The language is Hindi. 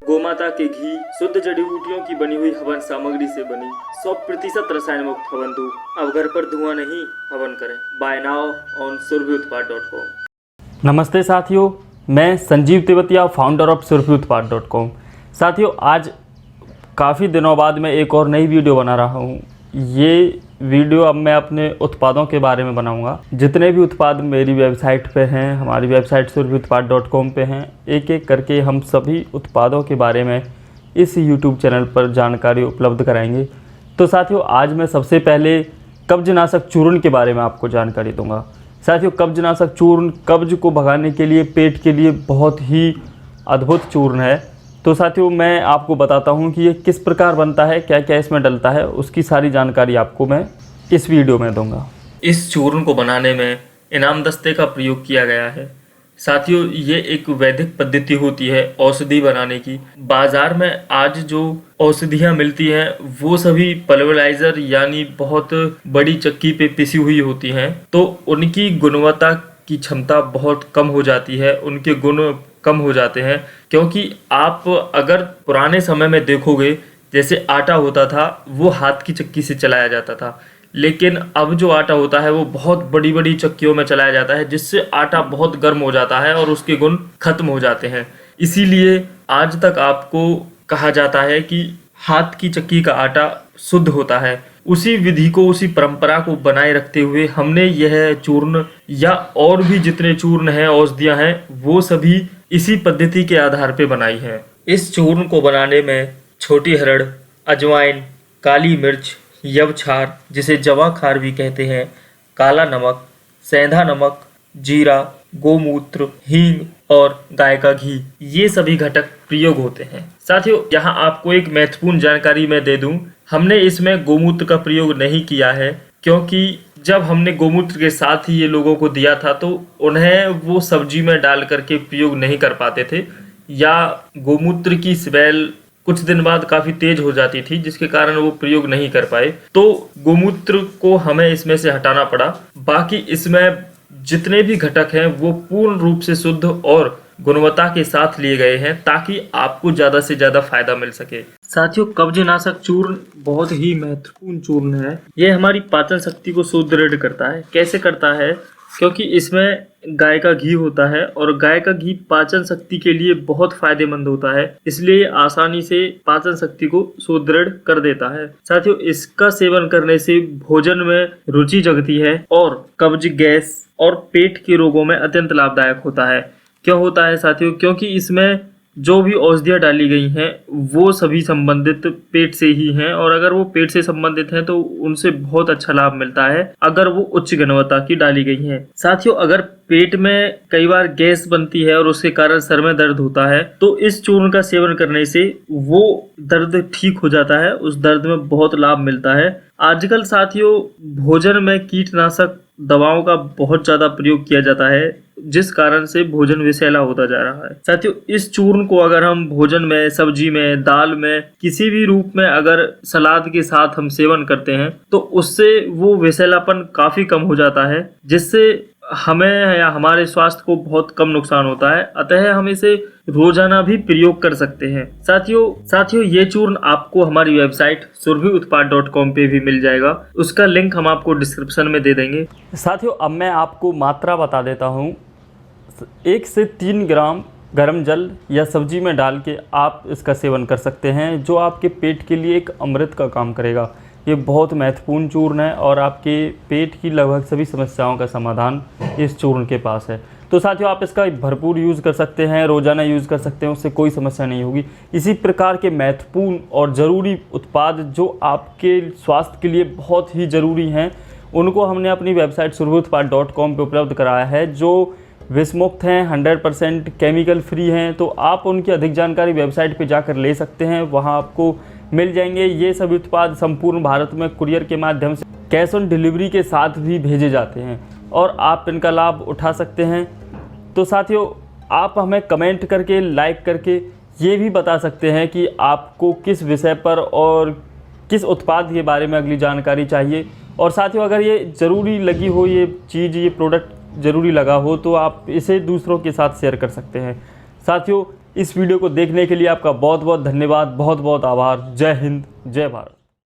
गोमाता के घी शुद्ध जड़ी बूटियों की बनी हुई हवन सामग्री से बनी 100% रसायन मुक्त हवन धूप। अब घर पर धुआं नहीं, हवन करें। Buy now on surbhiutpad.com। नमस्ते साथियों, मैं Sanjeev Tewatia, founder of surbhiutpad.com। साथियों, आज काफ़ी दिनों बाद मैं एक और नई वीडियो बना रहा हूँ। ये वीडियो अब मैं अपने उत्पादों के बारे में बनाऊंगा। जितने भी उत्पाद मेरी वेबसाइट पे हैं, हमारी वेबसाइट surbhiutpad.com पे हैं, एक एक करके हम सभी उत्पादों के बारे में इस YouTube चैनल पर जानकारी उपलब्ध कराएंगे। तो साथियों, आज मैं सबसे पहले कब्जनाशक चूर्ण के बारे में आपको जानकारी दूंगा। साथियों, कब्जनाशक चूर्ण कब्ज को भगाने के लिए, पेट के लिए बहुत ही अद्भुत चूर्ण है। तो साथियों, मैं आपको बताता हूं कि ये किस प्रकार बनता है, क्या क्या इसमें डलता है, उसकी सारी जानकारी आपको मैं इस वीडियो में दूंगा। इस चूर्ण को बनाने में इनाम दस्ते का प्रयोग किया गया है। साथियों, ये एक वैदिक पद्धति होती है औषधि बनाने की। बाजार में आज जो औषधियाँ मिलती हैं वो सभी पल्वराइजर यानी बहुत बड़ी चक्की पे पिसी हुई होती हैं, तो उनकी गुणवत्ता की क्षमता बहुत कम हो जाती है, उनके गुण कम हो जाते हैं। क्योंकि आप अगर पुराने समय में देखोगे, जैसे आटा होता था वो हाथ की चक्की से चलाया जाता था, लेकिन अब जो आटा होता है वो बहुत बड़ी बड़ी चक्कियों में चलाया जाता है, जिससे आटा बहुत गर्म हो जाता है और उसके गुण खत्म हो जाते हैं। इसीलिए आज तक आपको कहा जाता है कि हाथ की चक्की का आटा शुद्ध होता है। उसी विधि को, उसी परंपरा को बनाए रखते हुए हमने यह चूर्ण या और भी जितने चूर्ण हैं, औषधियाँ हैं, वो सभी इसी पद्धति के आधार पे बनाई है। इस चूर्ण को बनाने में छोटी हरड़, अजवाइन, काली मिर्च, यवछार जिसे जवाखार भी कहते हैं, काला नमक, सेंधा नमक, जीरा, गोमूत्र, हींग और गाय का घी, ये सभी घटक प्रयोग होते हैं। साथियों, यहाँ आपको एक महत्वपूर्ण जानकारी मैं दे दूं, हमने इसमें गोमूत्र का प्रयोग नहीं किया है, क्योंकि जब हमने गोमूत्र के साथ ही ये लोगों को दिया था तो उन्हें वो सब्जी में डाल करके प्रयोग नहीं कर पाते थे, या गोमूत्र की स्मेल कुछ दिन बाद काफ़ी तेज हो जाती थी, जिसके कारण वो प्रयोग नहीं कर पाए। तो गोमूत्र को हमें इसमें से हटाना पड़ा। बाकी इसमें जितने भी घटक हैं वो पूर्ण रूप से शुद्ध और गुणवत्ता के साथ लिए गए हैं, ताकि आपको ज़्यादा से ज़्यादा फायदा मिल सके। साथियों, कब्जनाशक चूर्ण बहुत ही महत्वपूर्ण चूर्ण है। ये हमारी पाचन शक्ति को सुदृढ़ करता है। कैसे करता है? क्योंकि इसमें गाय का घी होता है और गाय का घी पाचन शक्ति के लिए बहुत फायदेमंद होता है, इसलिए आसानी से पाचन शक्ति को सुदृढ़ कर देता है। साथियों, इसका सेवन करने से भोजन में रुचि जगती है और कब्ज, गैस और पेट के रोगों में अत्यंत लाभदायक होता है। क्यों होता है साथियों? क्योंकि इसमें जो भी औषधियाँ डाली गई हैं वो सभी संबंधित पेट से ही हैं, और अगर वो पेट से संबंधित हैं तो उनसे बहुत अच्छा लाभ मिलता है अगर वो उच्च गुणवत्ता की डाली गई हैं। साथियों, अगर पेट में कई बार गैस बनती है और उसके कारण सर में दर्द होता है, तो इस चूर्ण का सेवन करने से वो दर्द ठीक हो जाता है, उस दर्द में बहुत लाभ मिलता है। आजकल साथियों, भोजन में कीटनाशक दवाओं का बहुत ज़्यादा प्रयोग किया जाता है, जिस कारण से भोजन विषैला होता जा रहा है। साथियों, इस चूर्ण को अगर हम भोजन में, सब्जी में, दाल में, किसी भी रूप में अगर सलाद के साथ हम सेवन करते हैं तो उससे वो विषैलापन काफ़ी कम हो जाता है, जिससे हमें या हमारे स्वास्थ्य को बहुत कम नुकसान होता है। अतः हम इसे रोजाना भी प्रयोग कर सकते हैं। साथियों, ये चूर्ण आपको हमारी वेबसाइट surbhiutpad.com पे भी मिल जाएगा। उसका लिंक हम आपको डिस्क्रिप्शन में दे देंगे। साथियों, अब मैं आपको मात्रा बता देता हूँ। 1 से 3 ग्राम गर्म जल या सब्जी में डाल के आप इसका सेवन कर सकते हैं, जो आपके पेट के लिए एक अमृत का काम करेगा। ये बहुत महत्वपूर्ण चूर्ण है और आपके पेट की लगभग सभी समस्याओं का समाधान इस चूर्ण के पास है। तो साथियों, आप इसका भरपूर यूज़ कर सकते हैं, रोज़ाना यूज़ कर सकते हैं, उससे कोई समस्या नहीं होगी। इसी प्रकार के महत्वपूर्ण और ज़रूरी उत्पाद जो आपके स्वास्थ्य के लिए बहुत ही ज़रूरी हैं, उनको हमने अपनी वेबसाइट surbhiutpad.com पे उपलब्ध कराया है, जो विषमुक्त हैं, 100% केमिकल फ्री हैं। तो आप उनकी अधिक जानकारी वेबसाइट पे जाकर ले सकते हैं, वहाँ आपको मिल जाएंगे। ये सभी उत्पाद संपूर्ण भारत में कुरियर के माध्यम से कैश ऑन डिलीवरी के साथ भी भेजे जाते हैं और आप इनका लाभ उठा सकते हैं। तो साथियों, आप हमें कमेंट करके, लाइक करके ये भी बता सकते हैं कि आपको किस विषय पर और किस उत्पाद के बारे में अगली जानकारी चाहिए। और साथियों, अगर ये ज़रूरी लगी हो, ये चीज़, ये प्रोडक्ट ज़रूरी लगा हो, तो आप इसे दूसरों के साथ शेयर कर सकते हैं। साथियों, इस वीडियो को देखने के लिए आपका बहुत बहुत धन्यवाद, बहुत बहुत आभार। जय हिंद, जय भारत।